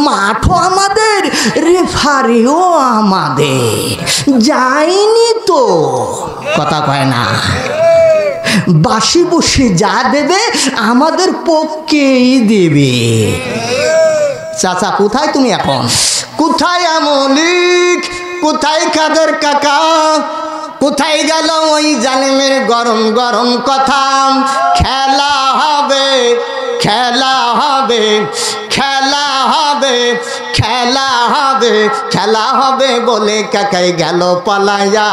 মাঠও আমাদের, রেফারিও আমাদের, যায়নি তো, কথা কয় না। বাসি বসে যা দেবে আমাদের পক্ষেই দেবে। চাচা কোথায় তুমি এখন? কোথায় আমলিক? কোথায় কাদের কাকা? কোথায় গেল ওই জালিমের গরম গরম কথা? খেলা হবে, খেলা হবে, খেলা হবে, খেলা হবে, খেলা হবে বলে কাকাই গেল পালাইয়া।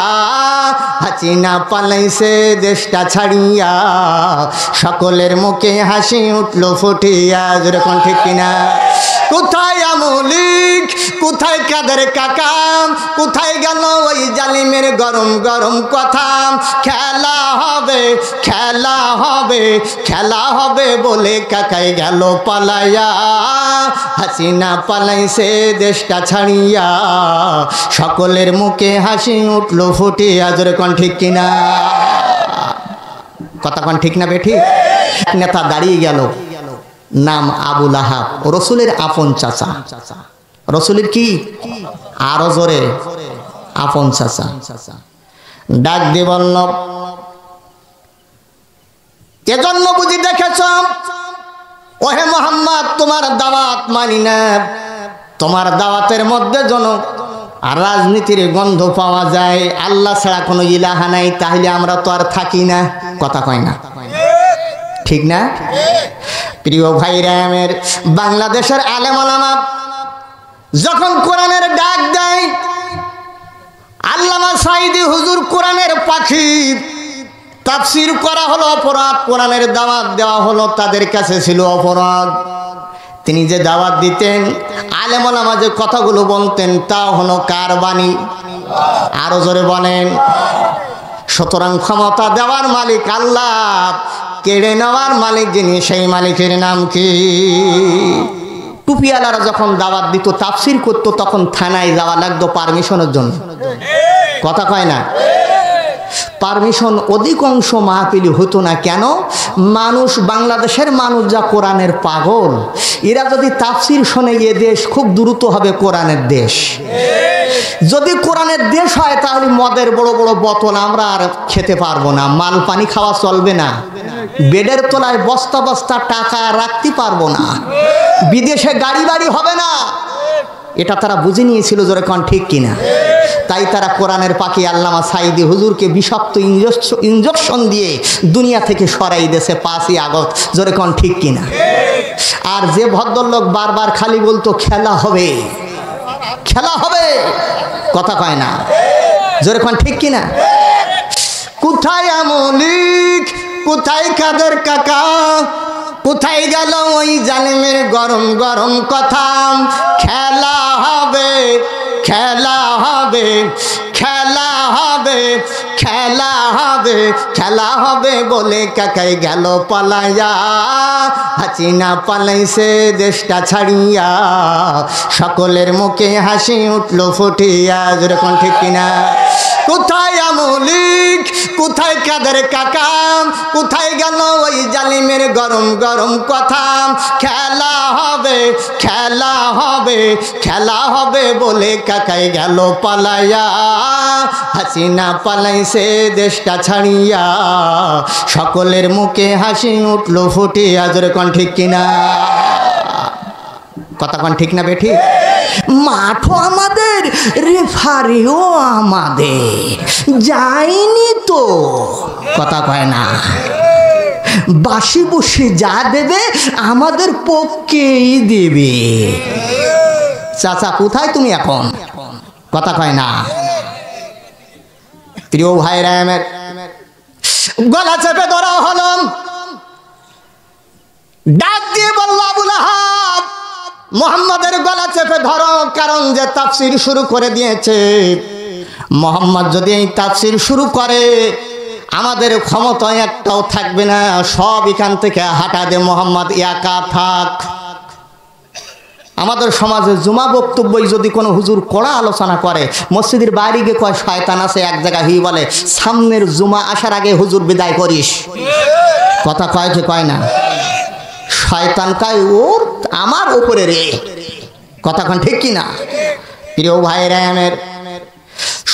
হাসিনা পালাইছে দেশটা ছাড়িয়া, সকলের মুখে হাসি উঠলো ফুটিয়া। যেরকম ঠিক কিনা? কোথায় আমলিক? কোথায় কাদের কাকা? কোথায় গেল ওই জালিমের গরম গরম কথা? খেলা হবে, খেলা হবে, খেলা হবে বলে কাকাই গেল পালাইয়া। হাসিনা পালাইছে দেশটা ছাড়িয়া, সকলের মুখে হাসি উঠলো ফুটিয়া। যেরকম ঠিক কিনা? কথা কোন ঠিক না বেঠি? নেতা দাঁড়িয়ে গেল, নাম আবুল আহাব, রসুলের আপন চাচা। রসুলের কি? আরো জোরে, আপন চাচা। ডাক দিয়ে বলল, এজন্য বুঝি দেখেছ ওহে মোহাম্মদ, তোমার দাওয়াত মানি না। তোমার দাওয়াতের মধ্যে যেন আর রাজনীতির গন্ধ পাওয়া যায়। আল্লাহ ছাড়া কোনো ইলাহা নাই, তাহলে আমরা তো আর থাকি না। কথা কয় না, ঠিক না? প্রিয় ভাইরা আমার, বাংলাদেশের আলেম ওলামা যখন কোরআনের ডাক দেয়, আল্লামা সাঈদী হুজুর কোরআনের পাখি, তাফসীর করা হলো অপরাধ, কোরআনের দাওয়াত দেওয়া হলো তাদের কাছে ছিল অপরাধ। তিনি যে দাওয়াত দিতেন, আলেম ওলামা যে কথাগুলো বলতেন, তা হলো কার বাণী? আরো জোরে বলেন। সুতরাং ক্ষমতা দেওয়ার মালিক আল্লাহ, কেড়ে নেওয়ার মালিক যিনি, সেই মালিকের নাম কি? টুপিওয়ালারা যখন দাওয়াত দিত, তাফসীর করতো, তখন থানায় যাওয়া লাগতো পারমিশনের জন্য। কথা কয় না? পারমিশন অধিকাংশ মাহফিলি হতো না। কেন? মানুষ, বাংলাদেশের মানুষ যা কোরআনের পাগল, এরা যদি তাফসীর শোনে, এ দেশ খুব দ্রুত হবে কোরআনের দেশ। যদি কোরআনের দেশ হয়, তাহলে মদের বড় বড় বোতল আমরা আর খেতে পারবো না, মাল পানি খাওয়া চলবে না, বেডের তলায় বস্তা বস্তা টাকা রাখতে পারবো না, বিদেশে গাড়ি বাড়ি হবে না। এটা তারা বুঝে নিয়েছিল। জোরে কোন ঠিক কিনা? তাই তারা কোরআনের পাখি আল্লামা সাঈদী হুজুরকে বিষাক্ত ইঞ্জেকশন দিয়ে দুনিয়া থেকে সরাই দিয়েছে 5ই আগস্ট। জোরে কোন ঠিক কিনা? আর যে ভদ্রলোক বারবার খালি বলতো খেলা হবে, খেলা হবে, কথা কয় না। জোরে কোন ঠিক কিনা? কোথায় আমলিক? কোথায় কাদের কাকা? কোথায় গেল ওই জালিমের গরম গরম কথা? খেলা হবে, খেলা হবে, খেলা হবে, খেলা হবে, খেলা হবে বলে কাকাই গেল পালাইয়া। হাসিনা পালাইছে দেশটা ছাড়িয়া, সকলের মুখে হাসি উঠলো ফুটিয়া। যেরকম ঠিক কিনা? কোথায় আমলিক? কোথায় কাদের কাকা? কোথায় গেল ওই জালিমের গরম গরম কথা? খেলা হবে, খেলা হবে, খেলা হবে বলে কাকাই গেল পালাইয়া। হাসিনা পালাইছে দেশটা ছাড়িয়া, সকলের মুখে হাসি উঠলো ফুটিয়া। যেরকম ঠিক কিনা? কথা কোন ঠিক না বেঠি? মাঠও আমাদের, রেফারিও আমাদের, যায়নি তো, কথা কয় না। বাসি বসে যা দেবে আমাদের পক্ষেই দেবে। চাচা কোথায় তুমি এখন? কথা কয় না। প্রিয় ভাইরা আমার, গলা চেপে ধরা হলো, ডাক দিয়ে বলল, আবুল আহাব, মুহাম্মাদের গলা চেপে ধরো, কারণ যে তাফসীর শুরু করে দিয়েছে, মুহাম্মদ যদি এই তাফসীর শুরু করে, আমাদের ক্ষমতা একটাও থাকবে না, সব এখান থেকে হাঁটা দে, মুহাম্মদ একা থাক। আমাদের সমাজে জুমা বক্তব্যই যদি কোনো হুজুর কড়া আলোচনা করে, মসজিদের বাইরে গিয়ে কয় শয়তান আছে, এক জায়গায় হি বলে সামনের জুমা আসার আগে হুজুর বিদায় করিস। কথা কয় কি কয় না? শয়তান কয় ওর আমার উপরে রে, কথা কোন ঠিক কি না? প্রিয় ভাইরা আমার,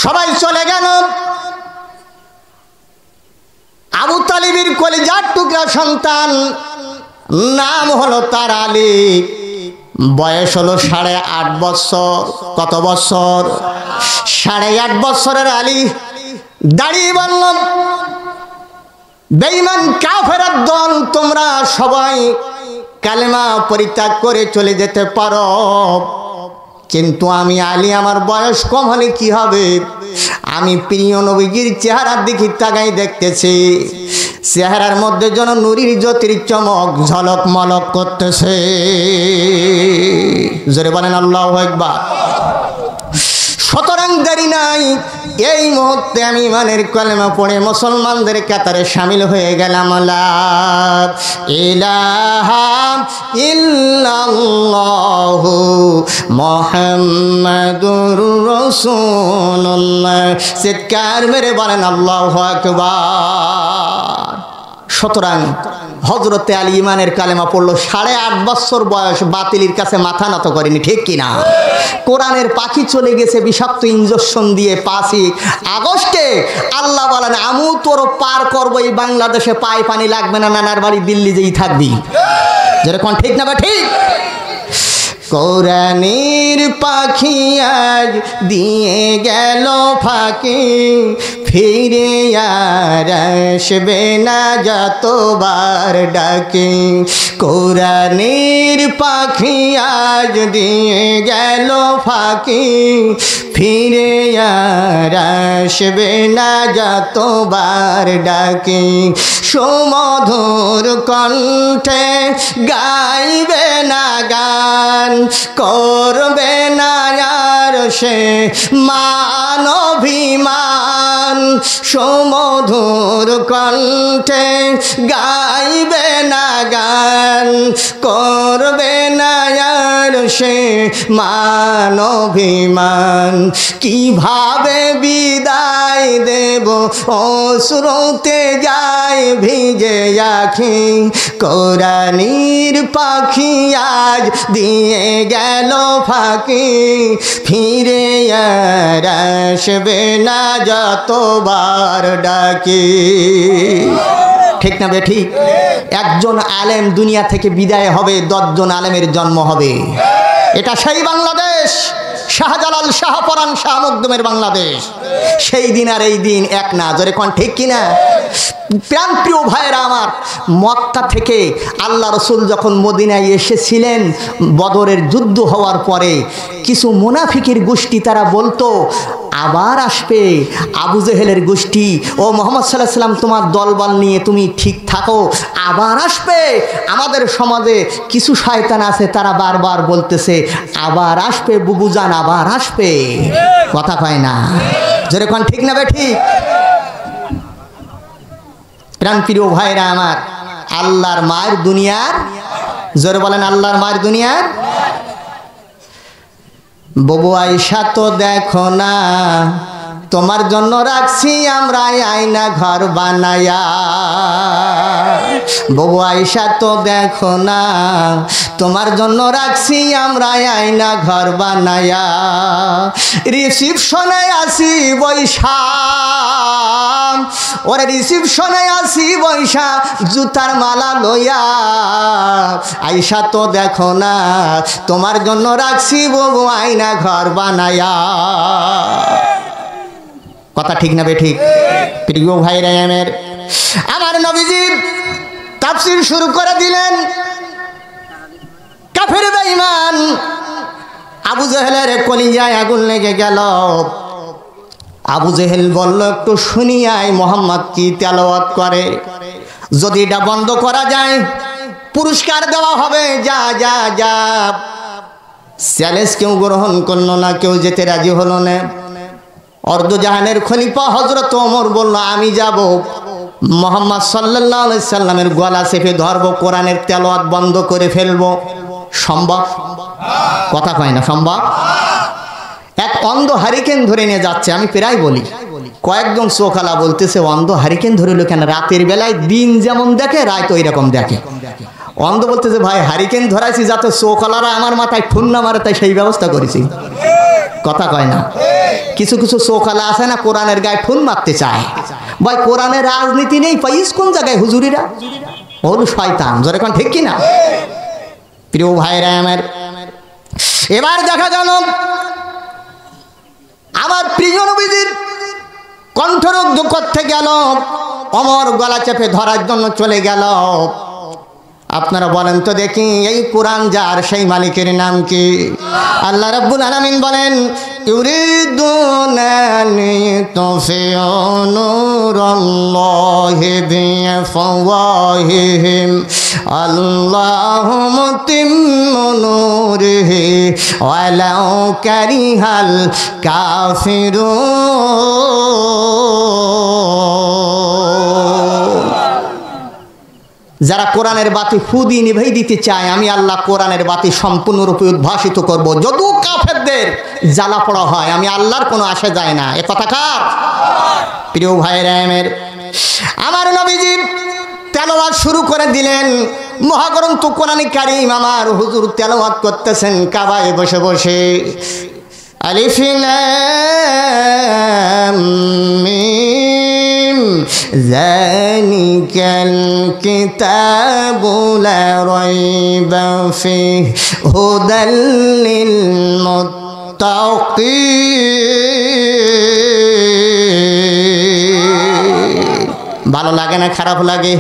সবাই চলে গেল। আবু তালিবের কলিজার টুকরা সন্তান, নাম হলো তার আলী, বয়স হলো 8.5 বছর। কত বছর? 8.5 বছরের আলী দাঁড়িয়ে বলল, বেঈমান কাফেরের দল, তোমরা সবাই কালেমা পরিত্যাগ করে চলে যেতে পারো, কিন্তু আমি আলী, আমার বয়স কম হলে কি হবে? আমি প্রিয় নবীজির চেহারার দিকে তাকাই দেখতেছি, চেহারার মধ্যে যেন নূরের জ্যোতির চমক ঝলক মলক করতেছে। জোরে বলেন আল্লাহু আকবার। সুতরাং দেরি নাই, এই মুহূর্তে আমি ইমানের কলেমা পড়ে মুসলমানদের কাতারে শামিল হয়ে গেলাম। লা ইলাহা ইল্লাল্লাহু মুহাম্মাদুর রাসূলুল্লাহ। চিৎকার মেরে বলেন আল্লাহু আকবার। সুতরাং হযরতে আলী ইমানের কালেমা পড়লো, 8.5 বছর বয়স, বাতিলের কাছে মাথা নত করেনি, ঠিক কিনা? কোরআনের পাখি চলে গেছে বিষাক্ত ইঞ্জেকশন দিয়ে 5 আগস্টে। আল্লাহ বলেন, আমু তোর পার করবো এই বাংলাদেশে, পায়ে পানি লাগবে না, নানার বাড়ি দিল্লি যেই থাকবি। যেরকম ঠিক না বা ঠিক? কোরআনের পাখি আজ দিয়ে গেল ফাঁকি, ফিরে আর আসবে না যতবার ডাকি। কোরআনের পাখি আজ দিয়ে গেল ফাঁকি, ফিরে আর আসবে না যতবার ডাকি। সুমধুর কণ্ঠে গাইবে না গান, করবে না আর সে মান অভিমান। সুমধুর কণ্ঠে গাইবে না গান, করবে না আর সে মান অভিমান। কিভাবে বিদায় দেব অশ্রুতে যায় ভিজে আঁখি, কোরআনের পাখি আজ দিয়ে গেল ফাঁকি, ফিরে আর আসবে না যতবার ডাকি। ঠিক না বে ঠিক? একজন আলেম দুনিয়া থেকে বিদায় হবে, 10 জন আলেমের জন্ম হবে। এটা সেই বাংলাদেশ, শাহজালাল, শাহপরান, শাহ মখদুমের বাংলাদেশ। সেই দিন আর এই দিন এক না। জোরে কোন ঠিক কিনা? প্রাণপ্রিয় ভাইরা আমার, মক্কা থেকে আল্লাহ রসুল যখন মদিনায় এসেছিলেন, বদরের যুদ্ধ হওয়ার পরে কিছু মুনাফিকের গোষ্ঠী তারা বলতো, আবার আসবে আবু জেহেলের গোষ্ঠী, ও মুহাম্মদ সাল্লাল্লাহু আলাইহি ওয়াসাল্লাম তোমার দলবল নিয়ে তুমি ঠিক থাকো, আবার আসবে। আমাদের সমাজে কিছু শয়তান আছে, তারা বারবার বলতেছে আবার আসবে বুবুজান, আবার আসবে। কথা কয় না। যেরকম ঠিক না বে ঠিক? প্রাণপ্রিয় ভাইরা আমার, আল্লাহর মায়ের দুনিয়ার, জোরে বলেন আল্লাহর মায়ের দুনিয়ার। ববু আয়েশা তো দেখো না, তোমার জন্য রাখছি আমরা আয়না ঘর বানায়া। ববু আয়েশা তো দেখো না, তোমার জন্য রাখছি আমরা আয়না ঘর বানায়া। রিসিপশনে আসি বৈশা, ওরে রিসিপশনে আসি বৈশা, জুতার মালা লইয়া। আয়েশা তো দেখো না, তোমার জন্য রাখছি ববু আয়না ঘর বানায়া। কথা ঠিক না বে ঠিক? প্রিয় ভাইরা আমার নবীজি তাফসীর শুরু করে দিলেন। কাফের বেঈমান আবু জেহেলের কলিজায় আগুন লেগে গেল। আবু জেহেল বলল, একটু শুনিয়াই মোহাম্মদ কি তেলাওয়াত করে, যদি এটা বন্ধ করা যায় পুরস্কার দেওয়া হবে। যা যা যা। চ্যালেঞ্জ কেউ গ্রহণ করলো না, কেউ যেতে রাজি হলো না। অর্ধজাহানের খলিফা হযরত ওমর বলল, আমি যাব, মুহাম্মদ সাল্লাল্লাহু আলাইহি সাল্লামের গলা চেপে ধরবো, কোরআনের তেলাওয়াত বন্ধ করে ফেলবো। সম্ভব? কথা কয় না সম্ভব? এক অন্ধ হারিকেন ধরে নিয়ে যাচ্ছে। আমি প্রায় বলি, কয়েকজন চোখালা বলতেছে অন্ধ হারিকেন ধরে লো কেন? রাতের বেলায় দিন যেমন দেখে রাত ওই রকম দেখে। অন্ধ বলতেছে ভাই হারিকেন ধরাইছি যাতে চোখলারা আমার মাথায় ঠুন না মারে, তাই সেই ব্যবস্থা করেছি। কথা কয় না? কিছু কিছু চোখালা আছে না কোরআনের গায়ে ঠুন মারতে চায়। ভাই কোরআনের রাজনীতি নেই, পাইস কোন জায়গায় হুজুরিরা? ওর শয়তান, জোরে কোন ঠিক কিনা? প্রিয় ভাইরা আমার, এবার দেখা গেল আমার প্রিয় নবীজির কণ্ঠরোধ করতে গেল, ওমর গলা চেপে ধরার জন্য চলে গেল। আপনারা বলেন তো দেখি, এই কোরআন যার, সেই মালিকের নাম কি? আল্লাহ রাব্বুল আলামিন বলেন, ইউরিদুনা লিতুফিউ নূরাল্লাহি বিআফওয়াহিহিম আল্লাহু মুতিম্মু নূরিহি ওয়ালাউ কারিহাল কাফিরুন। যারা কোরআনের বাতি ফুদি নিভাই দিতে চায়, আমি আল্লাহ কোরআনের বাতি সম্পূর্ণরূপে উদ্ভাসিত করব। যদু কাফেরদের জ্বালা পড়া হয়, আমি আল্লাহর কোনো আসে যায় না। এ কথা কার? প্রিয় ভাইরা আমার নবীজি তেলাওয়াত শুরু করে দিলেন। মহাগ্রন্থ কোরআন কারীম আমার হুজুর তেলাওয়াত করতেছেন কাবায় বসে বসে। আলিফ লাম মিম যালিকাল কিতাবু লা রাইবা ফিহি হুদাল লিল মুত্তাকিন। ভালো লাগে না খারাপ লাগে?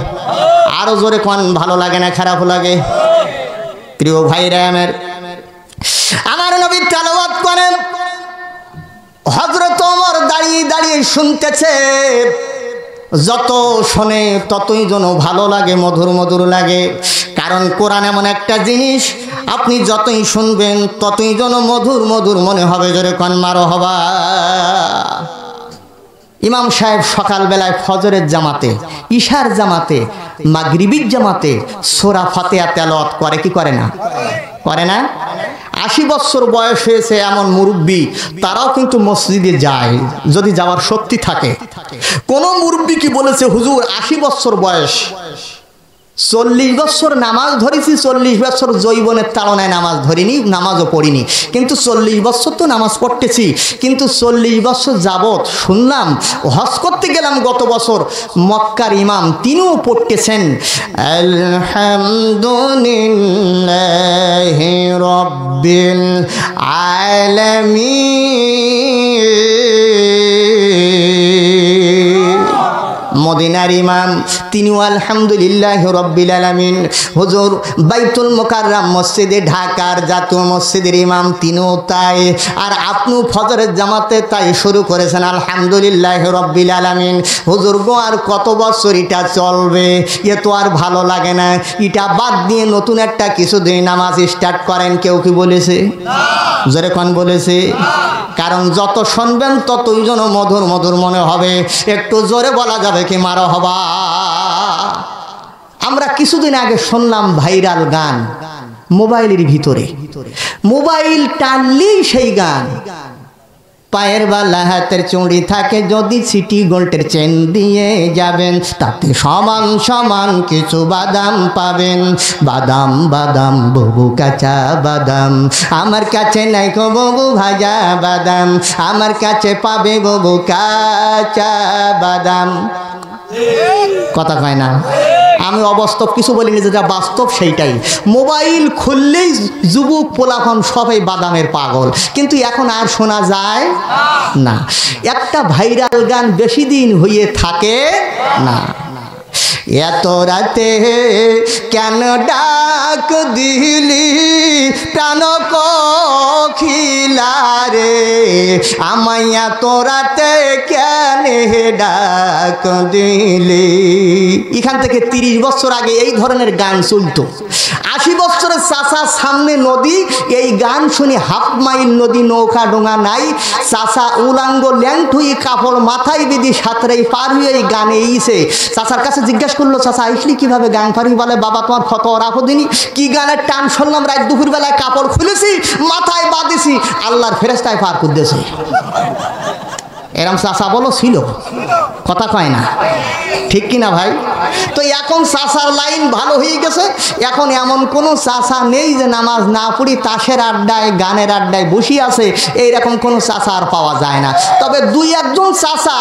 আরো জোরে কোন, ভালো লাগে না খারাপ লাগে? প্রিয় ভাইরা আমার নবী তেলাওয়াত করেন, হযরত ওমর দাঁড়িয়ে দাঁড়িয়ে শুনতেছে। যত শোনে ততই যেন ভালো লাগে, মধুর মধুর লাগে। কারণ কোরআন এমন একটা জিনিস, আপনি যতই শুনবেন ততই যেন মধুর মধুর মনে হবে। জোরে কোন মারহাবা। ইমাম সাহেব সকালবেলায় ফজরের জামাতে, ইশার জামাতে, মাগরিবির জামাতে সূরা ফাতিহা তেলাওয়াত করে কি করে না? করে না? 80 বছর বয়স হয়েছে এমন মুরব্বী, তারাও কিন্তু মসজিদে যায়, যদি যাওয়ার শক্তি থাকে। কোন মুরব্বী কি বলেছে হুজুর 80 বছর বয়স, 40 বছর নামাজ ধরেছি, 40 বছর জৈবনের তাড়নায় নামাজ ধরিনি, নামাজও পড়িনি, কিন্তু 40 বছর তো নামাজ পড়তেছি। কিন্তু 40 বছর যাবৎ শুনলাম, হজ করতে গেলাম গত বছর, মক্কার ইমাম তিনিও পড়তেছেন আলহামদুলিল্লাহি রাব্বিল আলামিন। মদিনার ইমাম তিনিও আলহামদুলিল্লাহি রাব্বিল আলামিন। হুজুর বাইতুল মুকাররম মসজিদে, ঢাকার জাতীয় মসজিদের ইমাম তিনিও তাই। আর আপনি ফজরের জামাতে তাই শুরু করেছেন আলহামদুলিল্লাহি রাব্বিল আলামিন। হুজুর গো আর কত বছর এটা চলবে? এ তো আর ভালো লাগে না, এটা বাদ দিয়ে নতুন একটা কিছুদিন নামাজ স্টার্ট করেন। কেউ কি বলেছে? জোরে কোন বলেছে? কারণ যত শুনবেন ততই যেন মধুর মধুর মনে হবে। একটু জোরে বলা যাবে কি মারহাবা? আমরা কিছুদিন আগে শুনলাম ভাইরাল গান মোবাইলের ভিতরে, মোবাইল টানলেই সেই গান। পায়ের বালা হাতের চুড়ি থাকে যদি সিটি গোল্ডের চেন দিয়ে যাবেন, তাতে সমান সমান কিছু বাদাম পাবেন। বাদাম বাদাম ববু কাঁচা বাদাম, আমার কাছে নাই গো ববু ভাজা বাদাম, আমার কাছে পাবে ববু কাঁচা বাদাম। কথা কয় না? আমি অবাস্তব কিছু বলিনি, যেটা বাস্তব সেইটাই। মোবাইল খুললেই যুবক পোলাপান সবাই বাদামের পাগল, কিন্তু এখন আর শোনা যায় না। একটা ভাইরাল গান বেশি দিন হয়ে থাকে না। এত রাতে কেন ডাক দিলি প্রাণ কোকিলা রে, আমায় এত রাতে কেন ডাক দিলি? এখান থেকে 30 বছর আগে এই ধরনের গান চলতো। 80 বছরের চাচা সামনে নদী, এই গান শুনে হাফ মাইল নদী, নৌকা ডোঙা নাই, চাচা উলাঙ্গ ল্যাংটুই কাপড় মাথায় বেঁধে সাঁতরাই পার হয়ে এই গানে এইছে। চাচার কাছে জিজ্ঞাসা করলো, চাচা আইসলি কিভাবে গান পারি? বলে বাবা তোমার ফতোয়া রাখো দিনি, কি গানের টান শুনলাম, রাত দুপুর বেলায় কাপড় খুলেছি, মাথায় বাঁধেছি, আল্লাহর ফেরেশতায় পার করতেছে। এরম চাচা বলো ছিল? কথা কয় না? ঠিক কিনা ভাই? তো এখন চাচার লাইন ভালো হয়ে গেছে, এখন এমন কোনো চাচা নেই যে নামাজ না পড়ি তাসের আড্ডায় গানের আড্ডায় বসে আছে, এইরকম কোনো চাচা আর পাওয়া যায় না। তবে দুই একজন চাচা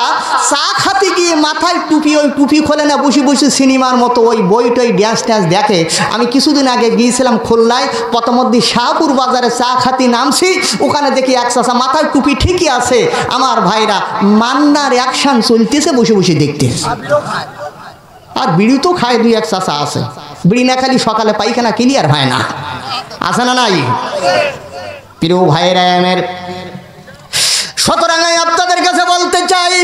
চা খাতে গিয়ে মাথায় টুপি, ওই টুপি খোলে না, বসে বসে সিনেমার মতো ওই বইটই ড্যান্স ট্যান্স দেখে। আমি কিছুদিন আগে গিয়েছিলাম খুলনায়, প্রথমদি শাহপুর বাজারে চা খাতি নামছি, ওখানে দেখি এক চাচা মাথায় টুপি ঠিকই আছে। আমার ভাইরা মান্নার অ্যাকশন চলতেছে, বসে বসে দেখতেছে। আর বিড়ি তো খায়, দুই এক চাচা আছে, বিড়ি না খালি সকালে পায়খানা ক্লিয়ার হয় না, আছে না নাই? প্রিয় ভাইরা আমার, সুতরাং আপনাদের কাছে বলতে চাই,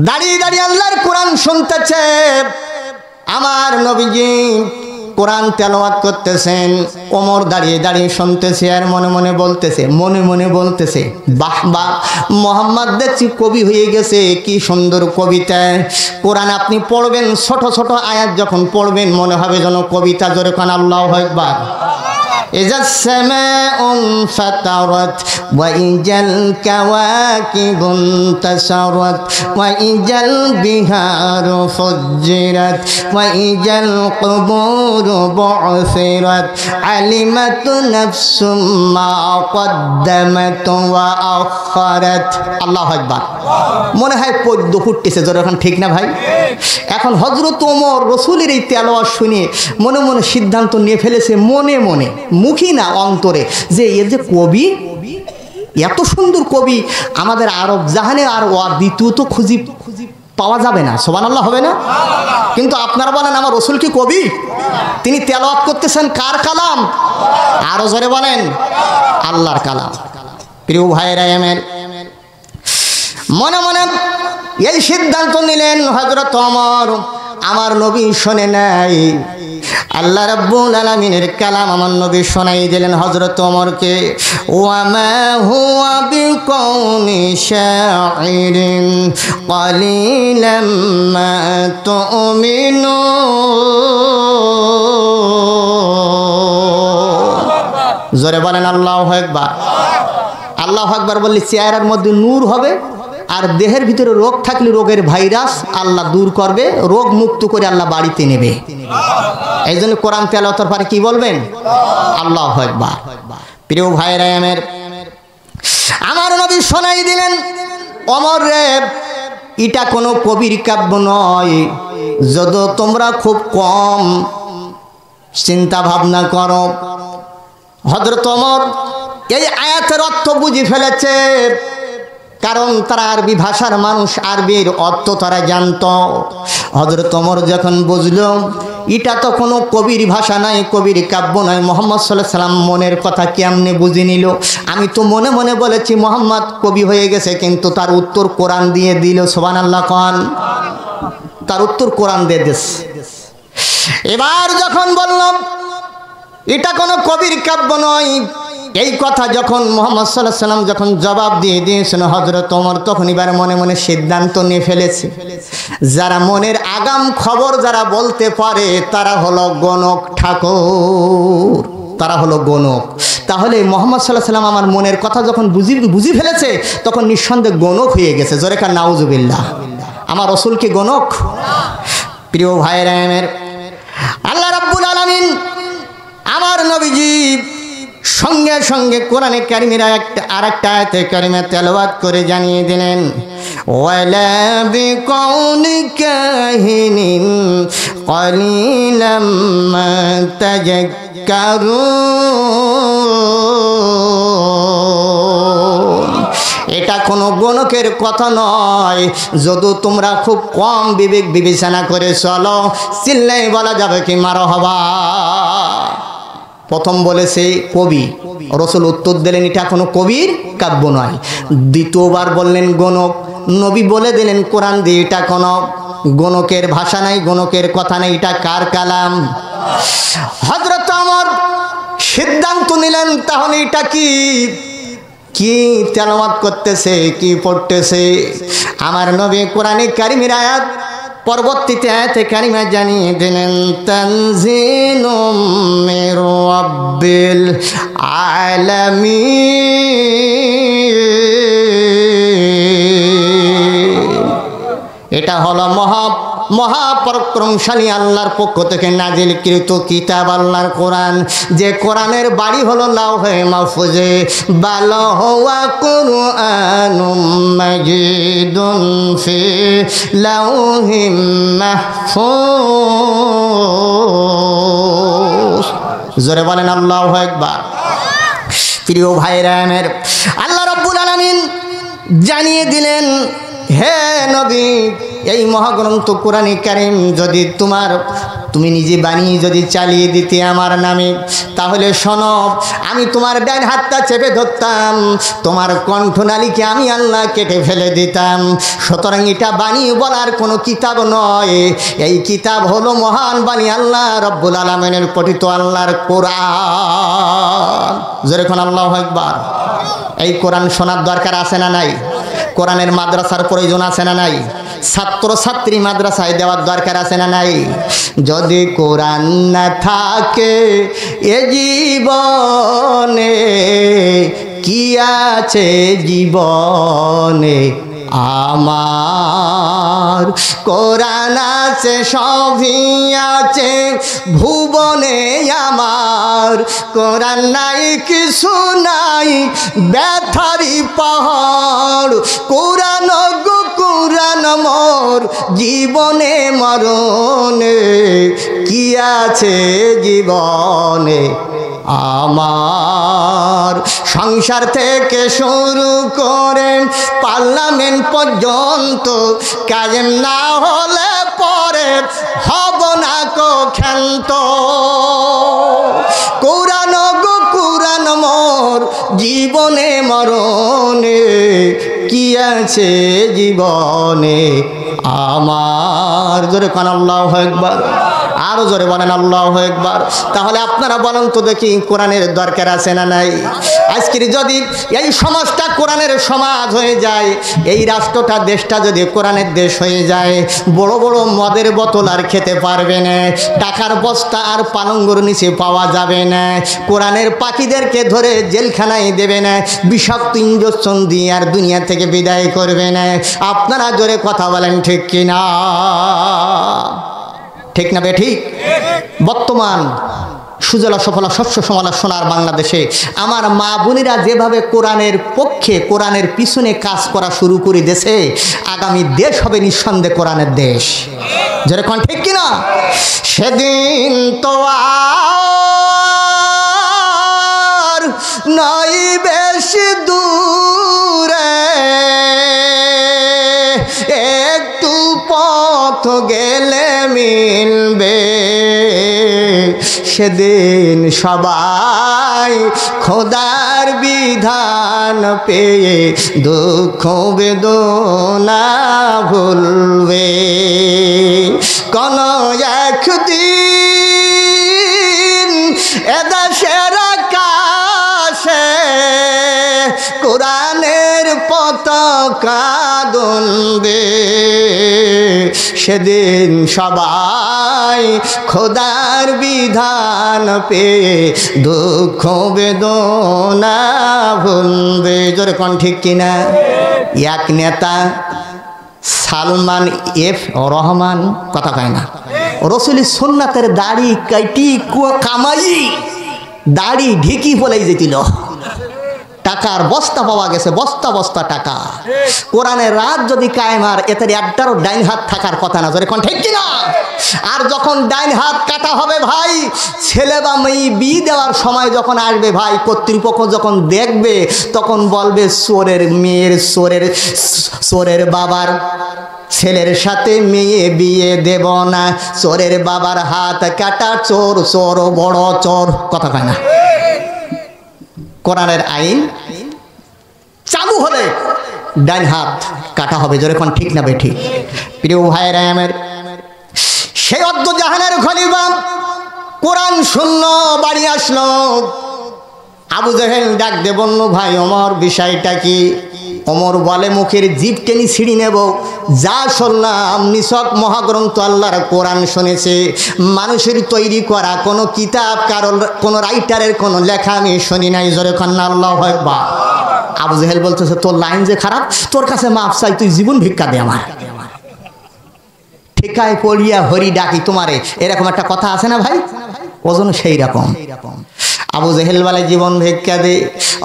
দাঁড়িয়ে দাঁড়িয়ে আল্লাহর কোরআন শুনতেছে। আমার নবীজি কোরআন তেলাওয়াত করতেছেন, ওমর দাঁড়িয়ে দাঁড়িয়ে শুনতেছে আর মনে মনে বলতেছে বাহ বাহ, মোহাম্মদ দেখছি কবি হয়ে গেছে, কি সুন্দর কবিতা। কোরআন আপনি পড়বেন, ছোট ছোট আয়াত যখন পড়বেন মনে হবে যেন কবিতা। জোরে কোন আল্লাহু আকবার। إذا السماء انفطرت وإذا الكواكب انتثرت وإذا البحار فجرت وإذا القبور بعثرت علمت نفس ما قدمت وأخرت আল্লাহু আকবার। মনে হয় পদ্ম ফুটতেছে, জোরে এখন ঠিক না ভাই? এখন হযরত ওমর রাসূলের এই তেলাওয়াত শুনে মনে মনে সিদ্ধান্ত নিয়ে ফেলেছে, মনে মনে, মুখী না অন্তরে, যে এর যে কবি, এত সুন্দর কবি আমাদের আরব জাহানে আর দ্বিতীয় তো খুঁজি পাওয়া যাবে না। সুবহানাল্লাহ হবে না? কিন্তু আপনারা বলেন আমার রাসূল কি কবি? তিনি তেলাওয়াত করতেছেন কার কালাম? আরো জোরে বলেন, আল্লাহর কালাম। প্রিয় ভাইরা আমার, মনে মনে এই সিদ্ধান্ত নিলেন হযরত ওমর। আমার নবী শুনে নাই, আল্লাহ রাব্বুল আলামিনের কালাম আমার নবী শোনাই দিলেন হযরত ওমরকে। ওয়ামা হুয়া বিকাউলি শাইরিন ক্বালিলাম মা তুমিনুন। জোরে বলেন আল্লাহু আকবার। আল্লাহু আকবার বললে চেহারার মধ্যে নূর হবে, আর দেহের ভিতরে রোগ থাকলে রোগের ভাইরাস আল্লাহ দূর করবে, রোগ মুক্ত করে আল্লাহ বাড়িতে নেবে। এই জন্য কোরআন তেলাওয়াতের পরে কি বলবেন? আল্লাহু আকবার। প্রিয় ভাইরা আমার নবী শোনাই দিলেন, ওমর রে, এটা কোনো কবির কাব্য নয়। যদি তোমরা খুব কম চিন্তা ভাবনা করো। হযরত ওমর এই আয়াতের অর্থ বুঝে ফেলেছে, কারণ তারা আরবি ভাষার মানুষ, আরবির অর্থ তারা জানত। হযরত ওমর যখন বুঝলো এটা তো কোনো কবির ভাষা নাই, কবির কাব্য নয়, মুহাম্মদ সাল্লাল্লাহু আলাইহি সাল্লাম মনের কথা কেমনে বুঝে নিল? আমি তো মনে মনে বলেছি মুহাম্মদ কবি হয়ে গেছে, কিন্তু তার উত্তর কোরআন দিয়ে দিল। সুবহানাল্লাহ কোন, তার উত্তর কোরআন দিয়ে দিয়েছে। এবার যখন বললাম এটা কোনো কবির কাব্য নয়, এই কথা যখন মুহাম্মদ সাল্লাল্লাহু আলাইহি সাল্লাম যখন জবাব দিয়ে দিয়েছেন হযরত ওমর, তখন এবার মনে মনে সিদ্ধান্ত নিয়ে ফেলেছে, যারা মনের আগাম খবর যারা বলতে পারে তারা হলো গণক ঠাকুর, তারা হলো গণক। তাহলে মুহাম্মদ সাল্লাল্লাহু আলাইহি সাল্লাম আমার মনের কথা যখন বুঝি ফেলেছে, তখন নিঃসন্দেহে গণক হয়ে গেছে। জোরে কান নাউজুবিল্লাহ। আমার রাসূল কি গণক? প্রিয় ভাইরা আমার, আল্লাহ রাব্বুল আলামিন আমার নবীজি সঙ্গে সঙ্গে কোরআনে কারিমের আরেকটা আয়াতে কারিমা তেলাওয়াত করে জানিয়ে দিলেন, ওয়ালা বিকাউলি কাহিনিন ক্বালিলাম মা তাযাক্কারুন। এটা কোনো গণকের কথা নয়। যদি তোমরা খুব কম বিবেক বিবেচনা করে চলো, চিল্লাই বলা যাবে কি মারহাবা। প্রথম বলেছে কবি, রাসূল উত্তর দিলেন এটা কোনো কবির কাব্য নয়। দ্বিতীয়বার বললেন গণক, নবী বলে দিলেন কোরআন দিয়ে এটা কোনো গণকের ভাষা নাই, গণকের কথা নাই, এটা কার কালাম? হযরত ওমর সিদ্ধান্ত নিলেন, তাহলে এটা কি কি তেলাওয়াত করতেছে, কি পড়তেছে? আমার নবী কোরআনে কারিমের আয়াত পরবর্তীতে আয়াতে কারিমা জানিয়ে দিলেন, তানজিলুম মির রাব্বিল আলামিন। এটা হলো মহাপরাক্রমশালী আল্লাহর পক্ষ থেকে নাজিলকৃত কিতাব, আল্লাহর কোরআন। যে কোরআনের বাড়ি হলো লাউহে মাহফুজে। বাল হুয়া কুরআনুম মাজিদুন ফি লাউহিম মাহফুজ। জোরে বলেন আল্লাহু আকবার। প্রিয় ভাইরা আমার, আল্লাহ রাব্বুল আলামিন জানিয়ে দিলেন, হে নবী, এই মহাগ্রন্থ কোরআনে কারীম যদি তুমি নিজে বানিয়ে যদি চালিয়ে দিতে আমার নামে, তাহলে শোনো, আমি তোমার ডান হাতটা চেপে ধরতাম, তোমার কণ্ঠনালীকে আমি আল্লাহ কেটে ফেলে দিতাম। সুতরাং এটা বানিয়ে বলার কোনো কিতাব নয়, এই কিতাব হলো মহান বাণী আল্লাহ রব্বুল আলামিনের পঠিত আল্লাহর কোরআন। যেরকম আল্লাহু আকবার। এই কোরআন শোনার দরকার আছে না নাই? কোরআনের মাদ্রাসার প্রয়োজন আছে না নাই? ছাত্র ছাত্রী মাদ্রাসায় দেওয়ার দরকার আছে না নাই? যদি কোরআন না থাকে এ জীবনে, কি আছে জীবনে আমার? কোরআন আছে সবই আছে ভুবনে আমার, কোরআন নাই কিছু নাই ব্যথারি পাহাড়। কোরআন গো কোরআন মোর জীবনে মরণে, কি আছে জীবনে আমার? সংসার থেকে শুরু করে পার্লামেন্ট পর্যন্ত কায়েম না হলে পরে হব না কো ক্ষান্ত। কোরআন গো কোরআন মোর জীবনে মরণে, কি আছে জীবনে আমার? জোরে কান আল্লাহু আকবার। আরো জোরে বলেন আল্লাহু আকবার। তাহলে আপনারা বলেন তো দেখি, কোরআনের দরকার আছে না নাই? আজকের যদি এই সমাজটা কোরআনের সমাজ হয়ে যায়, এই রাষ্ট্রটা দেশটা যদি কোরআনের দেশ হয়ে যায়, বড় বড় মদের বোতল আর খেতে পারবে না, টাকার বস্তা আর পালঙ্গর নিচে পাওয়া যাবে না, কোরআনের পাখিদেরকে ধরে জেলখানায় দেবে না, বিষাক্ত ইঞ্জেকশন দিয়ে আর দুনিয়া থেকে বিদায় করবে না। আপনারা জোরে কথা বলেন ঠিক কিনা? ঠিক না বেঠিক? বর্তমান সুজলা সফলা শস্য শ্যামলা সোনার বাংলাদেশে আমার মা বোনেরা যেভাবে কোরআনের পক্ষে, কোরআনের পিছনে কাজ করা শুরু করে দিয়েছে, আগামী দেশ হবে নিঃসন্দেহে কোরআনের দেশ। যেরকম ঠিক কিনা? সেদিন তো আর নাই বেশি দূরে, একটু পথ গেলে মিলবে, সেদিন সবাই খোদার বিধান পেয়ে দুঃখ বেদনা ভুলবে। কোন একদিন এদেশের আকাশে কোরআনের পতাকা দুলবে, সেদিন সবাই খোদার বিধান পেয়ে দুঃখ বেদনা ভুলবে। জোরে কোন ঠিক কিনা? এক নেতা সালমান এফ রহমান, কথা কয় না, রসুলের সুন্নাতের দাড়ি কাটি কামাই, দাড়ি ঢিকি বলেই যেতিল, টাকার বস্তা পাওয়া গেছে, বস্তা বস্তা টাকা। কোরআনের রাত যদি কায়েমার, এতে একটারও ডাইন হাত থাকার কথা না। যখন ঠিক কিনা? আর যখন ডাইন হাত কাটা হবে ভাই, ছেলে বা মেয়ে বিয়ে দেওয়ার সময় যখন আসবে ভাই, কর্তৃপক্ষ যখন দেখবে তখন বলবে চোরের মেয়ের, চোরের বাবার ছেলের সাথে মেয়ে বিয়ে দেব না, চোরের বাবার হাত কাটা, চোর চোর বড় চোর, কথা কয় না? কোরআনের আইন চালু হলে ডাইন হাত কাটা হবে। যখন ঠিক না বেঠি? প্রিয় ভাইরা আমার, সেই অদ্দ জাহানের খলিফা কোরআন শূন্য বাড়ি আসলো। আবু জেহেল ডাক দে বলল, ভাই ওমর বিষয়টা কি? ওমর বলে, মুখের জিভ টেনে ছিঁড়ি নেব, যা শুনলাম নিছক মহাগ্রন্থ আল্লাহর কোরআন শুনেছে, মানুষের তৈরি করা কোনো কিতাব, কারণ কোনো রাইটারের কোনো লেখা আমি শুনি নাই। জোরে কন্যা আল্লাহু আকবার। আবু জেহেল বলতেছে, তোর লাইন যে খারাপ, তোর কাছে মাপ চাই, তুই জীবন ভিক্ষা দে আমার। ঠেকায় পড়িয়া হরি ডাকি তোমারে, এরকম একটা কথা আছে না ভাই? ওজন সেই রকম। আবু জেহেল বলে জীবন ভিক্ষা দে,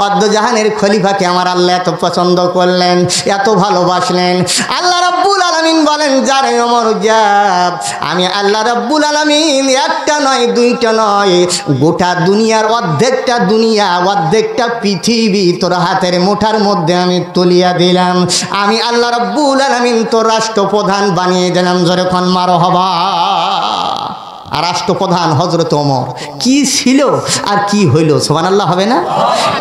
অর্ধজাহানের খলিফাকে আমার আল্লাহ এত পছন্দ করলেন, এত ভালোবাসলেন। আল্লাহ রাব্বুল আলামিন বলেন যারে ওমর যা, আমি আল্লাহ রাব্বুল আলামিন একটা নয় দুইটা নয়, গোটা দুনিয়ার অর্ধেকটা দুনিয়া অর্ধেকটা পৃথিবী তোর হাতের মুঠার মধ্যে আমি তুলিয়া দিলাম। আমি আল্লাহ রাব্বুল আলামিন তোর রাষ্ট্রপ্রধান বানিয়ে দিলাম। জোরে কোন মারহাবা। আর রাষ্ট্রপ্রধান হযরত ওমর কি ছিল আর কি হইল, সুবহানাল্লাহ হবে না?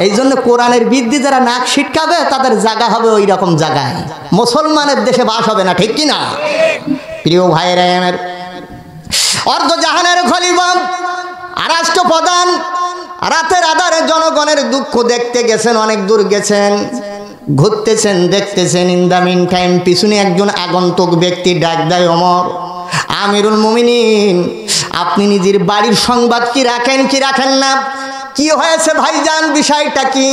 এই জন্য কোরআনের বিদ্যে যারা নাক ছিটকাবে তাদের জায়গা হবে ওই রকম জায়গায়, মুসলমানের দেশে বাস হবে না, ঠিক কি না? প্রিয় ভাইরা আমার, অর্ধজাহানের খলিফা আর রাষ্ট্রপ্রধান রাতের আধারে জনগণের দুঃখ দেখতে গেছেন, অনেক দূর গেছেন, ঘুরতেছেন, দেখতেছেন। ইন দ্য মিন টাইম পিছনে একজন আগন্তুক ব্যক্তি ডাক দেয়, ওমর আমিরুল মুমিনিন, আপনি নিজের বাড়ির সংবাদ কি রাখেন কি রাখেন না? কি হয়েছে ভাইজান, বিষয়টা কি?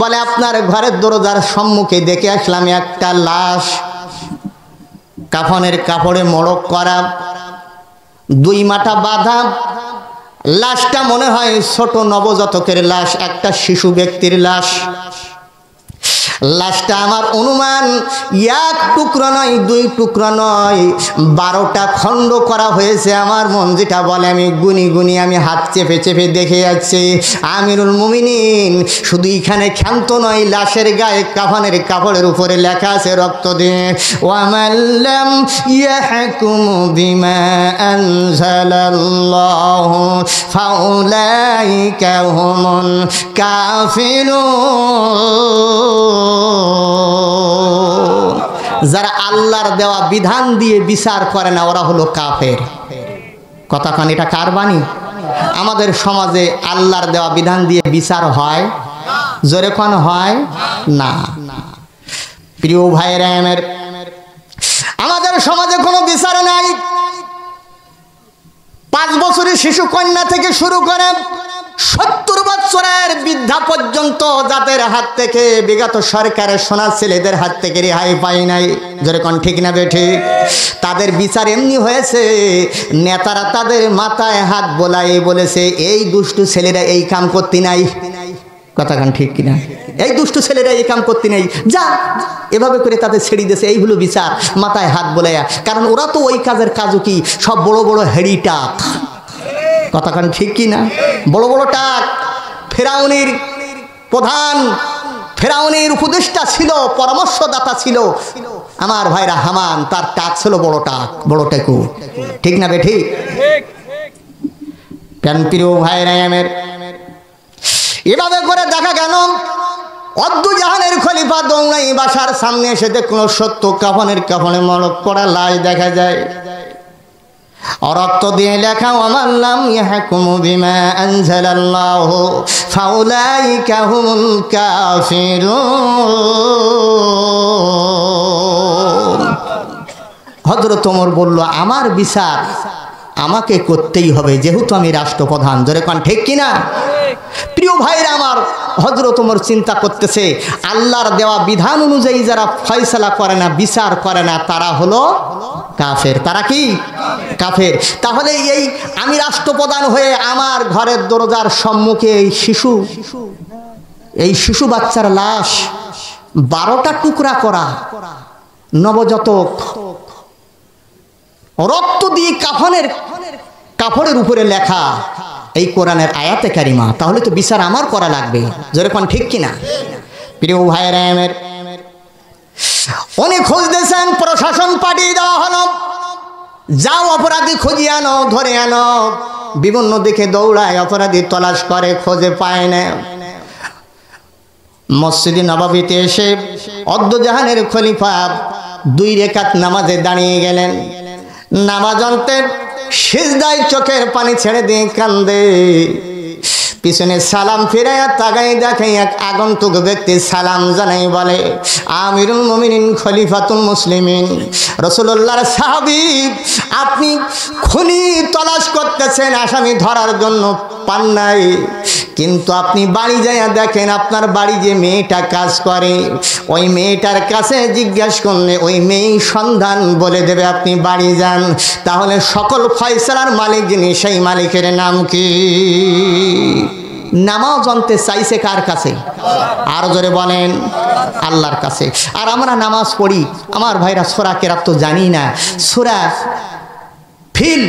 বলে আপনার ঘরের দরজার সম্মুখে দেখে আসলাম একটা লাশ, কাফনের কাপড়ে মোড়ক করা, দুই মাথা বাঁধা। লাশটা মনে হয় ছোট নবজাতকের লাশ, একটা শিশু ব্যক্তির লাশ। লাশটা আমার অনুমান এক টুকরো নয়, দুই টুকরো নয়, 12টা খণ্ড করা হয়েছে। আমার মন যেটা বলে আমি গুনি গুনি আমি হাত চেপে চেপে দেখে যাচ্ছি। আমিরুল মুমিনিন শুধু এখানে ক্ষান্ত নয়, লাশের গায়ে কাফনের কাপড়ের উপরে লেখা আছে রক্ত দিয়ে, ওয়ামাল্লাম ইয়াহকুম বিমা আনজালাল্লাহু ফাউলাইকা হুমুল কাফিরুন। যারা আল্লাহর দেওয়া বিধান দিয়ে বিচার করে না ওরা হলো কাফের। কথা কান, এটা কার বাণী? আমাদের সমাজে আল্লাহর দেওয়া বিধান দিয়ে বিচার হয়? জোরে কোন হয় না। প্রিয় ভাইরা আমার, আমাদের সমাজে কোনো বিচার নাই। 5 বছরের শিশু কন্যা থেকে শুরু করে 70 বছরের বৃদ্ধা পর্যন্ত যাদের হাত থেকে বিগত সরকারের সোনার ছেলেদের হাত থেকে রেহাই পাই নাই, যেরকম ঠিক না বেঠি, তাদের বিচার এমনি হয়েছে, নেতারা তাদের মাথায় হাত বোলাই বলেছে এই দুষ্টু ছেলেরা এই কাম করতে নাই। কথা কান ঠিক কিনা? এই দুষ্টু ছেলেরা এই কাম করতে নেই, যা, এভাবে করে তাদের ছেড়ে দিয়েছে। এই হলো বিচার, মাথায় হাত বোলাইয়া। কারণ ওরা তো ওই কাজের কাজও কি, সব বড় বড় হেডি টাক। কথা কান ঠিক কিনা? বড় বড় টাক। ফেরাউনের প্রধান, ফেরাউনের উপদেষ্টা ছিল, পরামর্শদাতা ছিল আমার ভাইরা হামান, তার টাক ছিল বড় টাক, বড় টেকু, ঠিক না বেঠি? প্রিয় ভাইরা আমার, এভাবে করে দেখা গেল অর্ধজাহানের খলিফা দৌড়াই বাসার সামনে এসে দেখলো 70 কাফনের কাফনে মড়ক পড়া লাশ দেখা যায়, রক্ত দিয়ে লেখা ওয়ামাল্লাম ইয়াহকুম বিমা আনজালাল্লাহু ফাউলাইকা হুমুল কাফিরুন। হযরত ওমর বলল আমার বিচার আমাকে করতেই হবে, যেহেতু আমি রাষ্ট্রপ্রধান। জোরে কোন ঠিক কিনা? প্রিয় ভাইরা আমার, হযরত ওমর চিন্তা করতেছে আল্লাহর দেওয়া বিধান অনুযায়ী যারা ফয়সালা করে না, বিচার করে না, তারা হলো কাফের। তারা কি? কাফের। তাহলে এই আমি রাষ্ট্রপ্রধান হয়ে আমার ঘরের দরজার সম্মুখে এই শিশু বাচ্চার লাশ 12টা টুকরা করা নবজাতক, রক্ত দিয়ে কাফনের উপরে লেখা এই কোরআনের আয়াতে কারিমা, তাহলে তো বিচার আমার করা লাগবে। যেরকম ঠিক কিনা? প্রিয় ভাইরা আমার, অনেক খোঁজ দিয়েছেন, প্রশাসন পাঠিয়ে দেওয়া হলো, যাও অপরাধী খুঁজিয়ে আনো, ধরে আনো। বিভিন্ন দিকে দৌড়ায়, অপরাধী তলাশ করে, খোঁজে পায় না। মসজিদে নববীতে এসে অর্ধজাহানের খলিফা 2 রাকাত নামাজে দাঁড়িয়ে গেলেন। নামাজ অন্তে সিজদায় চোখের পানি ছেড়ে দিয়ে কান্দে। পিছনে সালাম ফিরাইয়া তাকাই দেখে এক আগন্তুক ব্যক্তি সালাম জানাই বলে, আমিরুল মুমিনিন খলিফাতুল মুসলিমিন, রাসূলুল্লাহর সাহাবী, আপনি খুনি তলাশ করতেছেন, আসামি ধরার জন্য পান নাই, কিন্তু আপনি বাড়ি যাইয়া দেখেন আপনার বাড়ি যে মেয়েটা কাজ করে ওই মেয়েটার কাছে জিজ্ঞাসা করলে ওই মেয়েই সন্ধান বলে দেবে, আপনি বাড়ি যান। তাহলে সকল ফয়সালার মালিক যিনি সেই মালিকের নাম কি? নামাজ জানতে চাইছে কার কাছে? আর জোরে বলেন, আল্লাহর কাছে। আর আমরা নামাজ পড়ি আমার ভাইরা, সূরা কেরাত তো জানি না, সূরা ফিল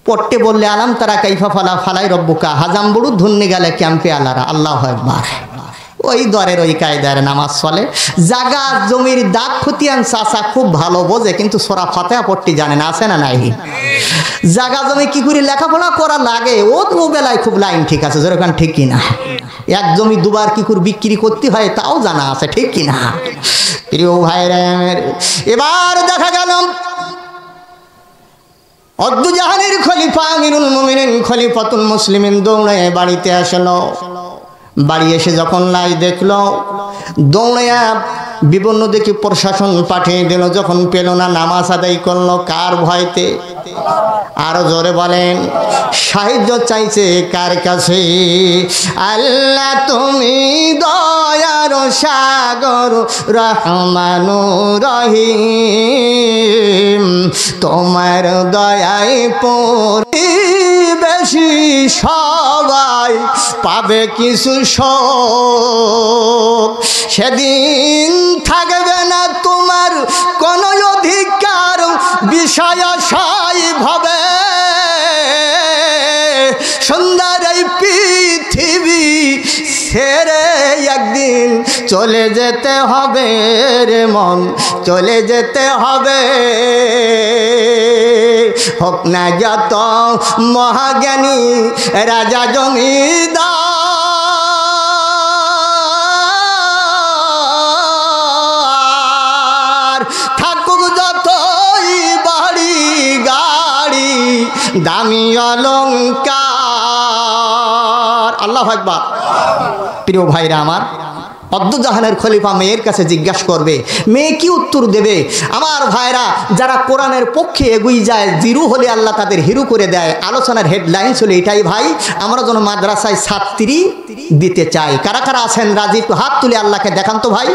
পড়তে বললে আলাম তারা কাইফা ফালা ফালাই রব্বুকা হাজাম বড়ু ধন্যে গেলে ক্যাম্পে আল্লাহরা, আল্লাহু আকবার। ওই দরের ওই কায়দার নামাজ চলে। জাগা জমির দাগ খতিয়ান চাচা খুব ভালো বোঝে, কিন্তু সূরা ফাতিহা পড়তে জানে না, আছে না নাই? জাগা জমি কি করে লেখাপড়া করা লাগে ও বেলায় খুব লাইন ঠিক আছে, যেরকম ঠিক কিনা। এক জমি দুবার কি করে বিক্রি করতে হয় তাও জানা আছে, ঠিক কিনা? প্রিয় ভাইরা, এবার দেখা গেল অদ্দুজাহানের খলিফা আমিরুল মুমিনিন খলিফাতুল মুসলিমিন দৌড়ে বাড়িতে আসলো। বাড়ি এসে যখন লাই দেখলো, দৌড়াইয়া বিভিন্ন দিকে প্রশাসন পাঠিয়ে দিল। যখন পেল না, নামাজ আদায় করলো কার ভয়তে? আরো জোরে বলেন, সাহায্য চাইছে কার কাছে? আল্লাহ তুমি দয়ার সাগর রহমানুর রহিম, তোমার দয়ায় বেশি সবাই পাবে কিছু শোক, সেদিন থাকবে না তোমার কোন অধিকার, বিষয় আশায় ভাবে সুন্দর এই পৃথিবী ছেড়ে একদিন চলে যেতে হবে রে মন, চলে যেতে হবে। হোক না যত মহাজ্ঞানী রাজা জমিদার, থাকুক যতই বাড়ি গাড়ি দামি অলংকার। আল্লাহু আকবার। প্রিয় ভাইরা আমার, অদ্দুজাহানের খলিফা মেয়ের কাছে জিজ্ঞাসা করবে, মেয়ে কি উত্তর দেবে? আমার ভাইরা, যারা কোরআনের পক্ষে এগিয়ে যায়, জিরু হলে আল্লাহ তাদের হিরু করে দেয়। আলোচনার হেডলাইন ছিল এটাই ভাই, আমরা যেন মাদ্রাসায় ছাত্রী দিতে চাই। কারা কারা আছেন রাজি? একটু হাত তুলে আল্লাহকে দেখান তো ভাই।